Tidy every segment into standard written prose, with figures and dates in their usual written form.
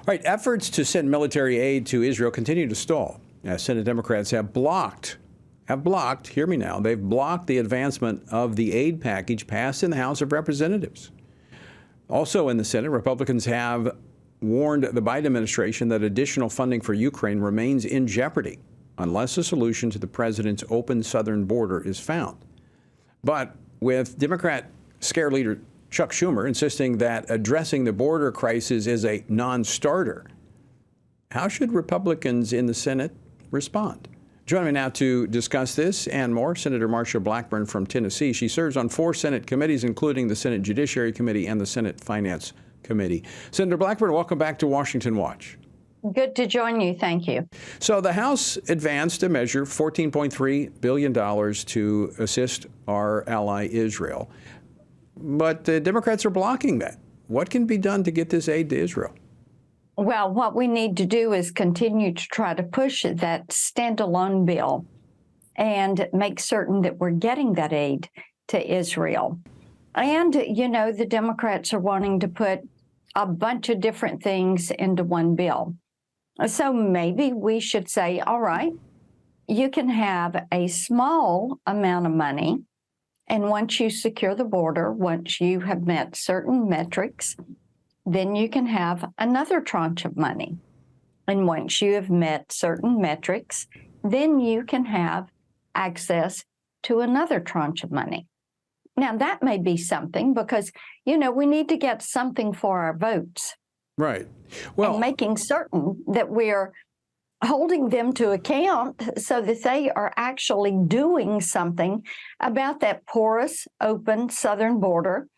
Right, efforts to send military aid to Israel continue to stall. Senate Democrats have blocked, hear me now, they've blocked the advancement of the aid package passed in the House of Representatives. Also in the Senate, Republicans have warned the Biden administration that additional funding for Ukraine remains in jeopardy unless a solution to the president's open southern border is found. But with Democrat scare leader Chuck Schumer insisting that addressing the border crisis is a non-starter, how should Republicans in the Senate respond? Joining me now to discuss this and more, Senator Marsha Blackburn from Tennessee. She serves on 4 Senate committees, including the Senate Judiciary Committee and the Senate Finance Committee. Senator Blackburn, welcome back to Washington Watch. Good to join you. Thank you. So the House advanced a measure, $14.3 billion, to assist our ally Israel. But the Democrats are blocking that. What can be done to get this aid to Israel? Well, what we need to do is continue to try to push that standalone bill and make certain that we're getting that aid to Israel. And, you know, the Democrats are wanting to put a bunch of different things into one bill. So maybe we should say, all right, you can have a small amount of money, and once you secure the border, once you have met certain metrics, then you can have another tranche of money. And once you have met certain metrics, then you can have access to another tranche of money. Now, that may be something because, you know, we need to get something for our votes. Right. Well, and making certain that we're holding them to account so that they are actually doing something about that porous, open southern border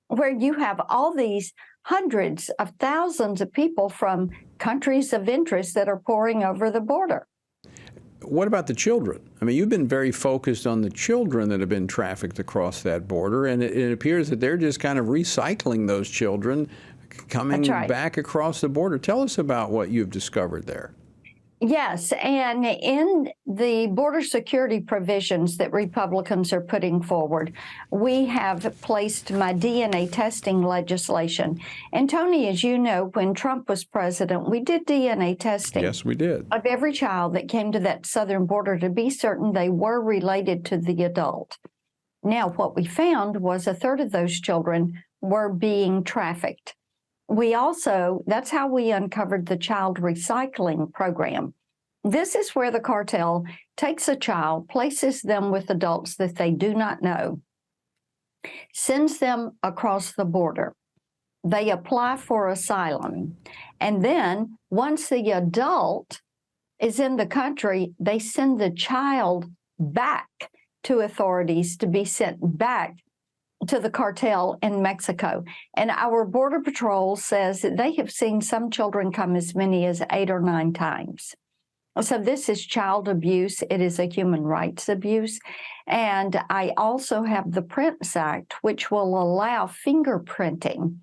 where you have all these hundreds of thousands of people from countries of interest that are pouring over the border. What about the children? I mean, you've been very focused on the children that have been trafficked across that border, and it appears that they're just kind of recycling those children coming back across the border. Tell us about what you've discovered there. Yes, and in the border security provisions that Republicans are putting forward, we have placed my DNA testing legislation. And Tony, as you know, when Trump was president, we did DNA testing. Yes, we did. Of every child that came to that southern border to be certain they were related to the adult. Now, what we found was a third of those children were being trafficked. We also, that's how we uncovered the child recycling program. This is where the cartel takes a child, places them with adults that they do not know, sends them across the border. They apply for asylum. And then once the adult is in the country, they send the child back to authorities to be sent back to the cartel in Mexico. And our Border Patrol says that they have seen some children come as many as 8 or 9 times. So this is child abuse. It is a human rights abuse. And I also have the Prince Act, which will allow fingerprinting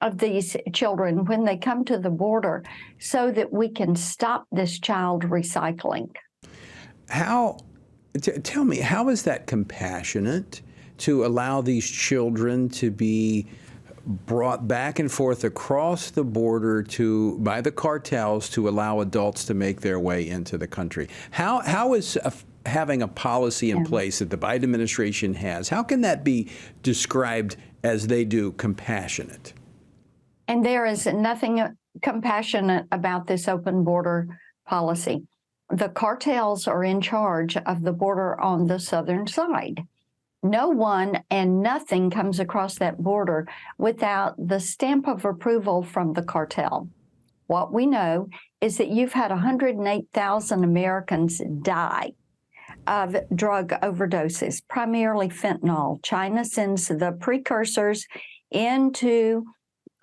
of these children when they come to the border so that we can stop this child recycling. Tell me, how is that compassionate to allow these children to be brought back and forth across the border by the cartels to allow adults to make their way into the country? How is having a policy in place that the Biden administration has, how can that be described as they do compassionate? And there is nothing compassionate about this open border policy. The cartels are in charge of the border on the southern side. No one and nothing comes across that border without the stamp of approval from the cartel. What we know is that you've had 108,000 Americans die of drug overdoses, primarily fentanyl. China sends the precursors into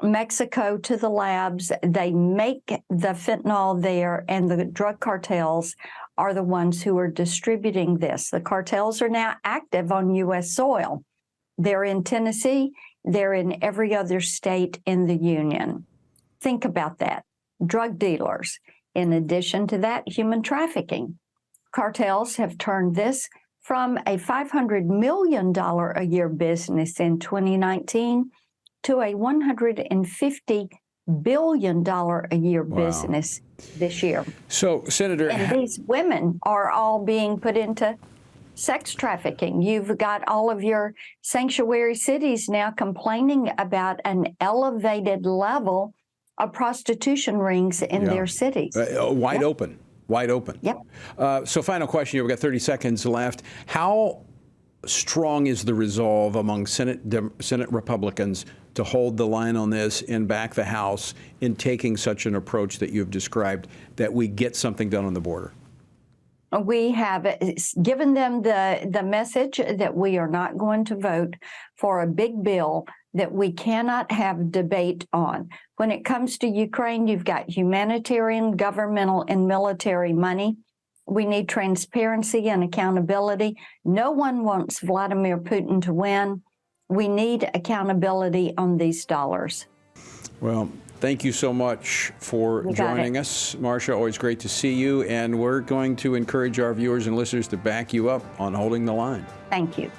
Mexico to the labs. They make the fentanyl there, and the drug cartels are the ones who are distributing this. The cartels are now active on U.S. soil. They're in Tennessee. They're in every other state in the union. Think about that. Drug dealers. In addition to that, human trafficking. Cartels have turned this from a $500 million a year business in 2019 to a $150 billion a year business this year. So, Senator, And these women are all being put into sex trafficking. You've got all of your sanctuary cities now complaining about an elevated level of prostitution rings in their cities. wide open, wide open. Yep. So, final question here. We've got 30 seconds left. How strong is the resolve among Senate Republicans to hold the line on this and back the House in taking such an approach that you've described, that we get something done on the border? We have given them the message that we are not going to vote for a big bill that we cannot have debate on. When it comes to Ukraine, you've got humanitarian, governmental, and military money. We need transparency and accountability. No one wants Vladimir Putin to win. We need accountability on these dollars. Well, thank you so much for joining us, Marsha. Always great to see you. And we're going to encourage our viewers and listeners to back you up on holding the line. Thank you.